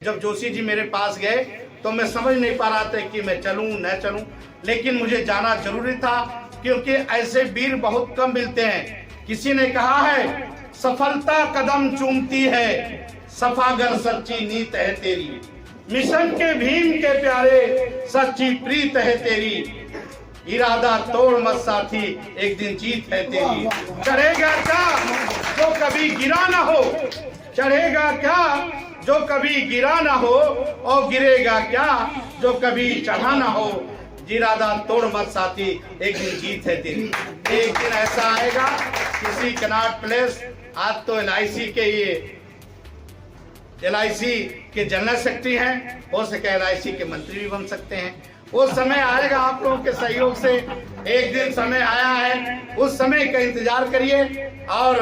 जब जोशी जी मेरे पास गए तो मैं समझ नहीं पा रहा था कि मैं चलूं न चलूं, लेकिन मुझे जाना जरूरी था क्योंकि ऐसे वीर बहुत कम मिलते हैं। किसी ने कहा है सफलता कदम चूमती है, सफागर सच्ची नीत है तेरी, मिशन के भीम के प्यारे सच्ची प्रीत है तेरी, इरादा तोड़ मत साथी एक दिन जीत है तेरी। चढ़ेगा क्या जो कभी गिरा ना हो, चढ़ेगा क्या जो कभी गिरा ना हो, और गिरेगा क्या जो कभी चढ़ा ना हो, इरादा तोड़ मत साथी एक दिन जीत है तेरी। एक दिन ऐसा आएगा किसी कनॉट प्लेस, आज तो LIC के जनरल सेक्रेटरी हैं, हो सके LIC के मंत्री भी बन सकते हैं। वो समय आएगा आप लोगों के सहयोग से, एक दिन समय आया है, उस समय का इंतजार करिए और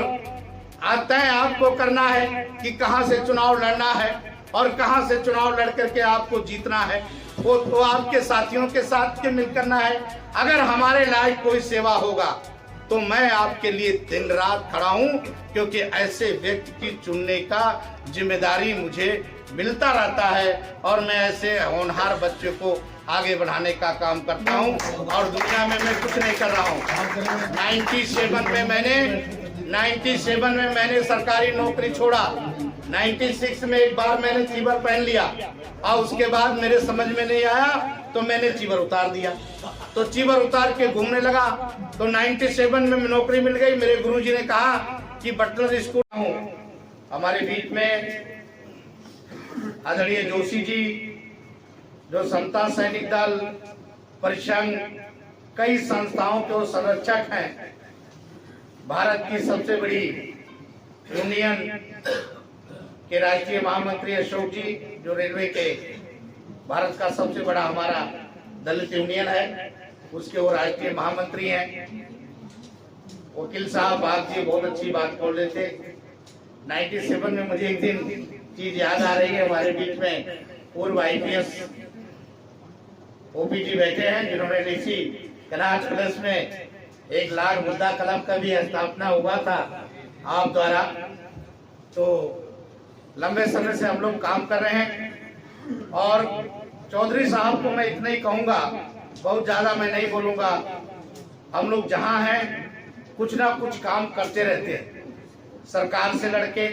तय आपको करना है कि कहां से चुनाव लड़ना है और कहां से चुनाव लड़ करके आपको जीतना है। वो तो आपके साथियों के साथ के मिल करना है। अगर हमारे लायक कोई सेवा होगा तो मैं आपके लिए दिन रात खड़ा हूं, क्योंकि ऐसे व्यक्ति की चुनने का जिम्मेदारी मुझे मिलता रहता है और मैं ऐसे होनहार बच्चे को आगे बढ़ाने का काम करता हूं। और दुनिया में मैं कुछ नहीं कर रहा हूं। 97 में मैंने सरकारी नौकरी छोड़ा, 96 में एक बार मैंने चीवर पहन लिया और उसके बाद मेरे समझ में नहीं आया तो मैंने चीवर उतार दिया। तो चीवर उतार के घूमने लगा तो 97 में नौकरी मिल गई। मेरे गुरुजी ने कहा कि बटलर स्कूल हूँ। हमारे बीच में आदरणीय जोशी जी जो समता सैनिक दल, परिसंघ, कई संस्थाओं के संरक्षक हैं, भारत की सबसे बड़ी यूनियन के राष्ट्रीय महामंत्री अशोक जी जो रेलवे के भारत का सबसे बड़ा हमारा दलित यूनियन है, उसके वो राष्ट्रीय महामंत्री हैं। वकील साहब आप जी बहुत अच्छी बात बोल रहे थे। 97 में मुझे एक दिन चीज याद आ रही है, हमारे बीच में पूर्व IPS OP जी बैठे हैं जिन्होंने इसी कनाट प्लेस में 1 लाख मुद्दा कलम का भी स्थापना हुआ था आप द्वारा। तो लंबे समय से हम लोग काम कर रहे हैं और चौधरी साहब को मैं इतना ही कहूंगा, बहुत ज्यादा मैं नहीं बोलूंगा। हम लोग जहां हैं कुछ ना कुछ काम करते रहते हैं। सरकार से लड़के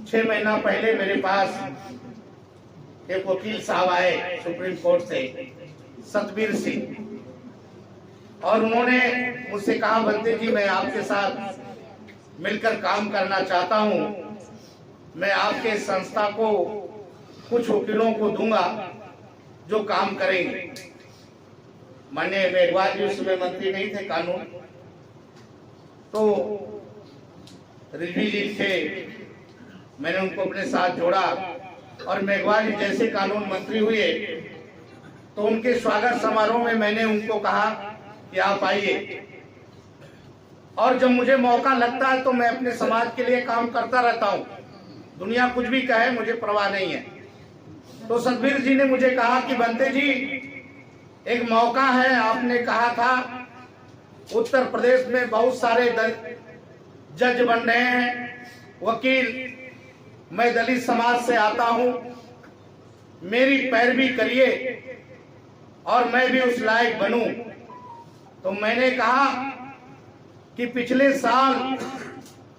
6 महीना पहले मेरे पास एक वकील साहब आए सुप्रीम कोर्ट से, सतबीर सिंह, और उन्होंने मुझसे कहा बंते जी मैं आपके साथ मिलकर काम करना चाहता हूं, मैं आपके संस्था को कुछ वकीलों को दूंगा जो काम करेंगे। माननीय मेघवाल जी उस समय मंत्री नहीं थे कानून, तो रिजवी जी थे, मैंने उनको अपने साथ जोड़ा और मेघवाल जी जैसे कानून मंत्री हुए तो उनके स्वागत समारोह में मैंने उनको कहा कि आप आइए। और जब मुझे मौका लगता है तो मैं अपने समाज के लिए काम करता रहता हूं, दुनिया कुछ भी कहे मुझे परवाह नहीं है। तो सतबीर जी ने मुझे कहा कि बंते जी एक मौका है, आपने कहा था उत्तर प्रदेश में बहुत सारे जज बन रहे हैं, वकील, मैं दलित समाज से आता हूं, मेरी पैरवी करिए और मैं भी उस लायक बनूं। तो मैंने कहा कि पिछले साल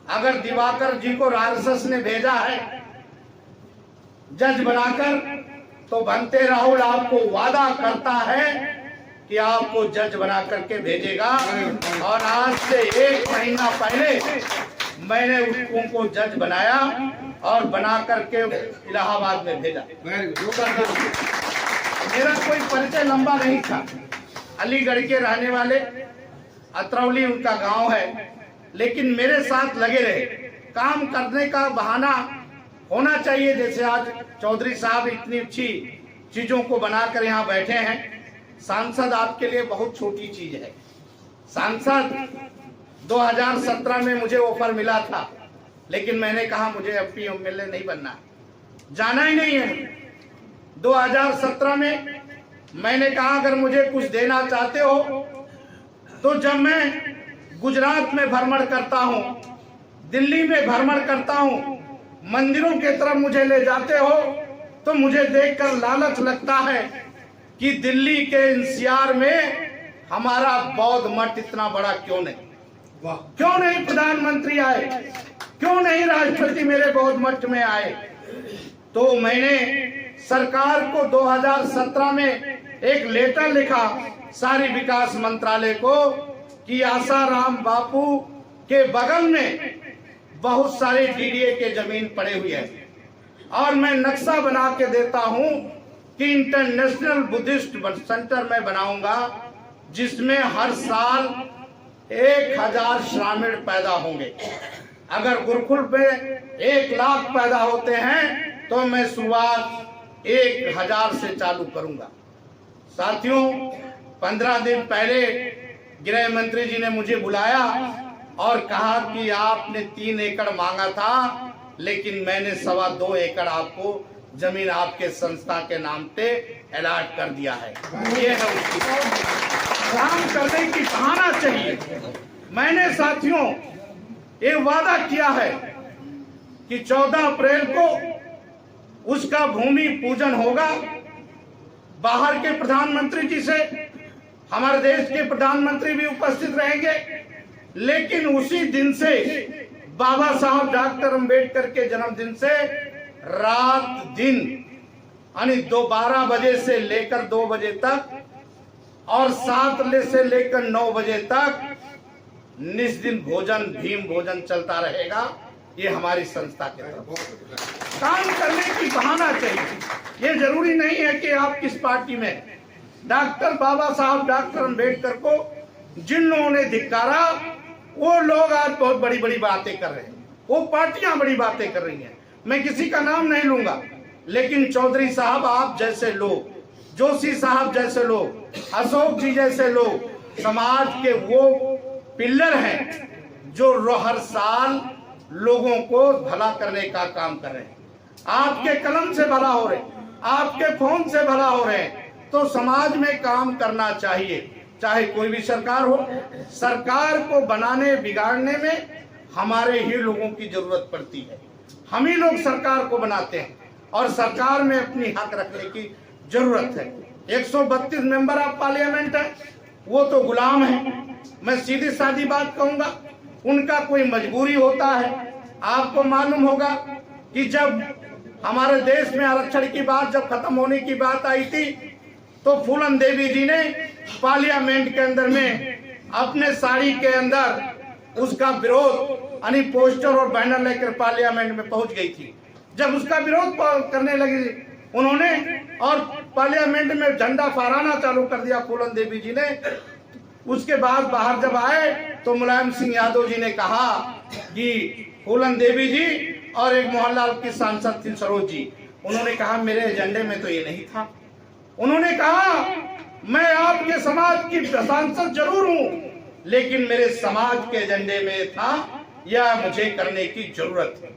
अगर दिवाकर जी को RSS ने भेजा है जज बनाकर, तो बनते राहुल आपको वादा करता है कि आपको जज बना करके भेजेगा। और आज से 1 महीना पहले मैंने उनको जज बनाया और बना करके इलाहाबाद में भेजा। मेरा कोई परिचय लंबा नहीं था, अलीगढ़ के रहने वाले, अतरौली उनका गांव है, लेकिन मेरे साथ लगे रहे। काम करने का बहाना होना चाहिए, जैसे आज चौधरी साहब इतनी अच्छी चीजों को बनाकर यहाँ बैठे हैं। सांसद आपके लिए बहुत छोटी चीज है। सांसद 2017 में मुझे ऑफर मिला था, लेकिन मैंने कहा मुझे MP MLA नहीं बनना, जाना ही नहीं है। 2017 में मैंने कहा अगर मुझे कुछ देना चाहते हो तो जब मैं गुजरात में भ्रमण करता हूं, दिल्ली में भ्रमण करता हूं, मंदिरों के तरफ मुझे ले जाते हो तो मुझे देखकर लालच लगता है कि दिल्ली के एनसीआर में हमारा बौद्ध मठ इतना बड़ा क्यों नहीं, क्यों नहीं प्रधानमंत्री आए, क्यों नहीं राष्ट्रपति मेरे बौद्ध मठ में आए। तो मैंने सरकार को 2017 में एक लेटर लिखा शहरी विकास मंत्रालय को कि आसाराम बापू के बगल में बहुत सारे डीडीए के जमीन पड़े हुए हैं और मैं नक्शा बना के देता हूं कि इंटरनेशनल बुद्धिस्ट सेंटर में बनाऊंगा जिसमें हर साल 1000 श्रामीण पैदा होंगे। अगर गुरुकुल पे 1 लाख पैदा होते हैं तो मैं शुरुआत 1000 से चालू करूंगा। साथियों, 15 दिन पहले गृह मंत्री जी ने मुझे बुलाया और कहा कि आपने 3 एकड़ मांगा था लेकिन मैंने 2.25 एकड़ आपको जमीन आपके संस्था के नाम पे अलॉट कर दिया है। ये है उसकी काम करने की बहाना चाहिए। मैंने साथियों ये वादा किया है कि 14 अप्रैल को उसका भूमि पूजन होगा। बाहर के प्रधानमंत्री जी से हमारे देश के प्रधानमंत्री भी उपस्थित रहेंगे, लेकिन उसी दिन से बाबा साहब डॉक्टर अंबेडकर के जन्मदिन से रात दिन यानी 12 बजे से लेकर 2 बजे तक और 7 से लेकर 9 बजे तक निस्दिन भोजन भीम भोजन चलता रहेगा। ये हमारी संस्था के तरफ काम करने की बहाना चाहिए। ये जरूरी नहीं है कि आप किस पार्टी में। डॉक्टर बाबा साहब डॉक्टर अंबेडकर को जिन लोगों ने धिक्कारा वो लोग आज बहुत बड़ी बड़ी बातें कर रहे हैं, वो पार्टियां बड़ी बातें कर रही हैं। मैं किसी का नाम नहीं लूंगा, लेकिन चौधरी साहब आप जैसे लोग, जोशी साहब जैसे लोग, अशोक जी जैसे लोग समाज के वो पिलर हैं जो हर साल लोगों को भला करने का काम कर रहे हैं। आपके कलम से भला हो रहे, आपके फोन से भला हो रहे हैं। तो समाज में काम करना चाहिए, चाहे कोई भी सरकार हो। सरकार को बनाने बिगाड़ने में हमारे ही लोगों की जरूरत पड़ती है। हम ही लोग सरकार को बनाते हैं और सरकार में अपनी हक रखने की जरूरत है। 132 मेंबर ऑफ पार्लियामेंट है, वो तो गुलाम है। मैं सीधी सादी बात कहूंगा, उनका कोई मजबूरी होता है। आपको मालूम होगा कि जब हमारे देश में आरक्षण की बात जब खत्म होने की बात आई थी तो फूलन देवी जी ने पार्लियामेंट के अंदर में अपने साड़ी के अंदर उसका विरोध यानी पोस्टर और बैनर लेकर पार्लियामेंट में पहुंच गई थी। जब उसका विरोध करने लगी उन्होंने और पार्लियामेंट में झंडा फहराना चालू कर दिया फूलन देवी जी ने। उसके बाद बाहर जब आए तो मुलायम सिंह यादव जी ने कहा कि फूलन देवी जी और एक मोहनलाल की सांसद थी सरोज जी, उन्होंने कहा मेरे एजेंडे में तो ये नहीं था। उन्होंने कहा मैं आपके समाज की सांसद जरूर हूं, लेकिन मेरे समाज के एजेंडे में था यह मुझे करने की जरूरत है।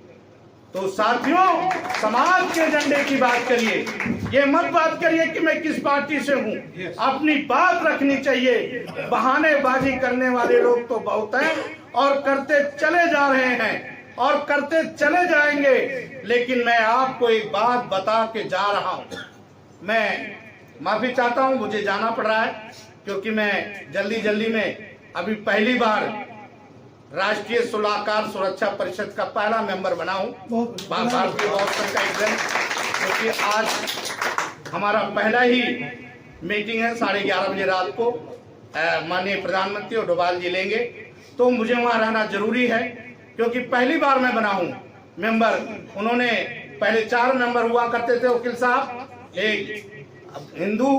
तो साथियों, समाज के एजेंडे की बात करिए, ये मत बात करिए कि मैं किस पार्टी से हूं। अपनी बात रखनी चाहिए। बहानेबाजी करने वाले लोग तो बहुत हैं और करते चले जा रहे हैं और करते चले जाएंगे। लेकिन मैं आपको एक बात बता के जा रहा हूं। मैं माफी चाहता हूं, मुझे जाना पड़ रहा है क्योंकि मैं जल्दी में अभी पहली बार राष्ट्रीय सलाहकार सुरक्षा परिषद का पहला मेंबर बना हूं, भारतीय बौद्ध संघ का एग्जाम, क्योंकि आज हमारा पहला ही मीटिंग है 11:30 बजे रात को। माननीय प्रधानमंत्री और डोभाल जी लेंगे, तो मुझे वहां रहना जरूरी है क्योंकि पहली बार मैं बना हूं मेंबर। उन्होंने पहले 4 मेंबर हुआ करते थे वकील साहब, एक हिंदू,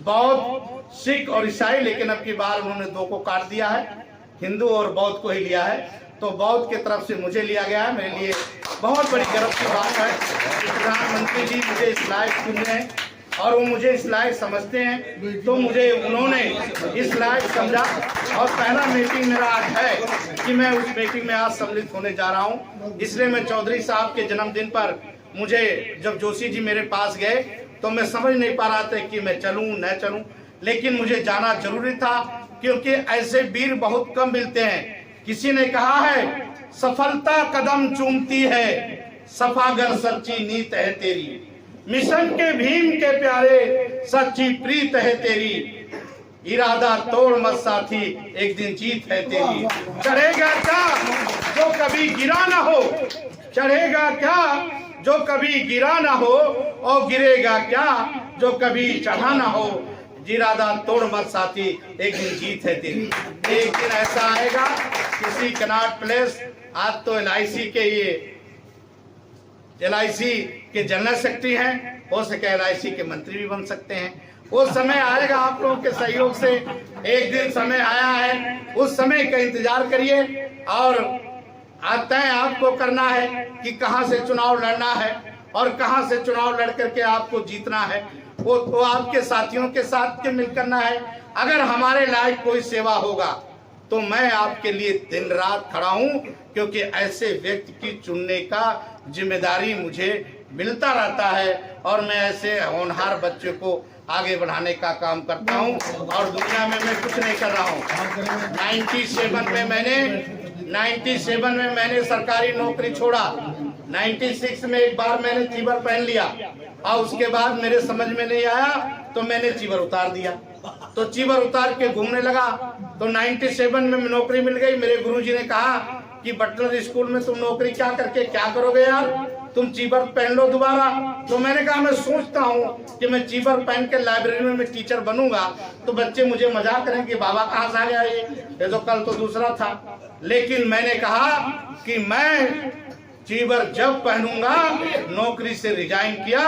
बौद्ध, सिख और ईसाई, लेकिन अब की बार उन्होंने 2 को काट दिया है, हिंदू और बौद्ध को ही लिया है। तो बौद्ध के तरफ से मुझे लिया गया है। मेरे लिए बहुत बड़ी गर्व की बात है कि प्रधानमंत्री जी मुझे इस लायक चुने हैं और वो मुझे इस लायक समझते हैं, तो मुझे उन्होंने इस लायक समझा। और पहला मीटिंग मेरा आज है कि मैं उस मीटिंग में आज सम्मिलित होने जा रहा हूँ। इसलिए मैं चौधरी साहब के जन्मदिन पर मुझे जब जोशी जी मेरे पास गए तो मैं समझ नहीं पा रहा था कि मैं चलूं न चलूं, लेकिन मुझे जाना जरूरी था क्योंकि ऐसे वीर बहुत कम मिलते हैं। किसी ने कहा है सफलता कदम चूमती है, सफागर सच्ची नीत है तेरी, मिशन के भीम के प्यारे सच्ची प्रीत है तेरी, इरादा तोड़ मत साथी एक दिन जीत है तेरी। चढ़ेगा क्या जो कभी गिरा ना हो, चढ़ेगा क्या जो कभी गिरा ना हो, और गिरेगा क्या जो कभी चढ़ा ना हो, इरादा तोड़ मत साथी एक दिन जीत है तेरी। एक दिन ऐसा आएगा किसी कनॉट प्लेस, आज तो LIC के ये LIC के जनरल सेक्रेटरी हैं, हो सके LIC के मंत्री भी बन सकते हैं। वो समय आएगा आप लोगों के सहयोग से, एक दिन समय आया है, उस समय का इंतजार करिए और तय आपको करना है कि कहां से चुनाव लड़ना है और कहां से चुनाव लड़ करके आपको जीतना है। वो तो आपके साथियों के साथ के मिल करना है। अगर हमारे लायक कोई सेवा होगा तो मैं आपके लिए दिन रात खड़ा हूं, क्योंकि ऐसे व्यक्ति की चुनने का जिम्मेदारी मुझे मिलता रहता है और मैं ऐसे होनहार बच्चे को आगे बढ़ाने का काम करता हूं। और दुनिया में मैं कुछ नहीं कर रहा हूं। 97 में मैंने सरकारी नौकरी छोड़ा, 96 में एक बार मैंने चीवर पहन लिया और उसके बाद मेरे समझ में नहीं आया तो मैंने चीवर उतार दिया। तो चीवर उतार के घूमने लगा तो 97 में नौकरी मिल गई। मेरे गुरुजी ने कहा कि बटलर स्कूल में तुम नौकरी क्या करके क्या करोगे यार, तुम चीवर पहन लो दोबारा। तो मैंने कहा मैं सोचता हूँ कि मैं चीवर पहन के लाइब्रेरी में मैं टीचर बनूंगा तो बच्चे मुझे मजाक करेंगे, बाबा कहाँ से आ गया ये तो कल तो दूसरा था। लेकिन मैंने कहा कि मैं चीवर जब पहनूंगा, नौकरी से रिजाइन किया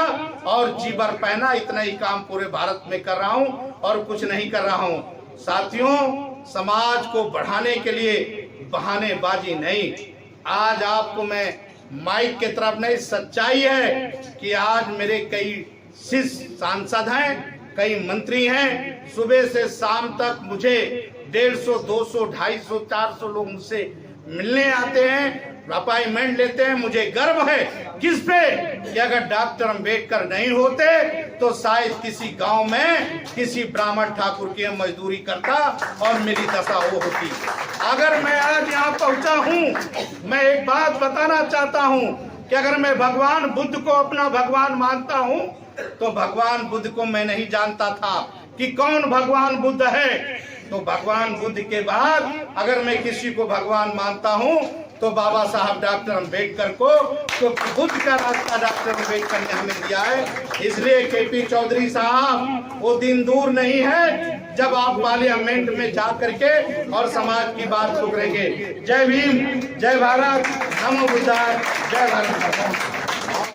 और चीवर पहना। इतना ही काम पूरे भारत में कर रहा हूं और कुछ नहीं कर रहा हूं। साथियों, समाज को बढ़ाने के लिए बहानेबाजी नहीं। आज आपको मैं माइक की तरफ नहीं, सच्चाई है कि आज मेरे कई शिष्य सांसद हैं, कई मंत्री हैं, सुबह से शाम तक मुझे 150, 200, 250, 400 लोग मुझसे मिलने आते हैं, अपॉइंटमेंट लेते हैं। मुझे गर्व है किस पे कि अगर डॉक्टर अंबेडकर नहीं होते तो शायद किसी गांव में किसी ब्राह्मण ठाकुर की मजदूरी करता और मेरी दशा वो होती। अगर मैं आज यहाँ पहुंचा हूँ, मैं एक बात बताना चाहता हूँ कि अगर मैं भगवान बुद्ध को अपना भगवान मानता हूँ तो भगवान बुद्ध को मैं नहीं जानता था कि कौन भगवान बुद्ध है। तो भगवान बुद्ध के बाद अगर मैं किसी को भगवान मानता हूँ तो बाबा साहब डॉक्टर अंबेडकर को, तो बुद्ध का रास्ता डॉक्टर अंबेडकर ने हमें दिया है। इसलिए KP चौधरी साहब, वो दिन दूर नहीं है जब आप पार्लियामेंट में जा करके और समाज की बात को करेंगे। जय भीम, जय भारत, नमो बुद्धाय, जय भारत।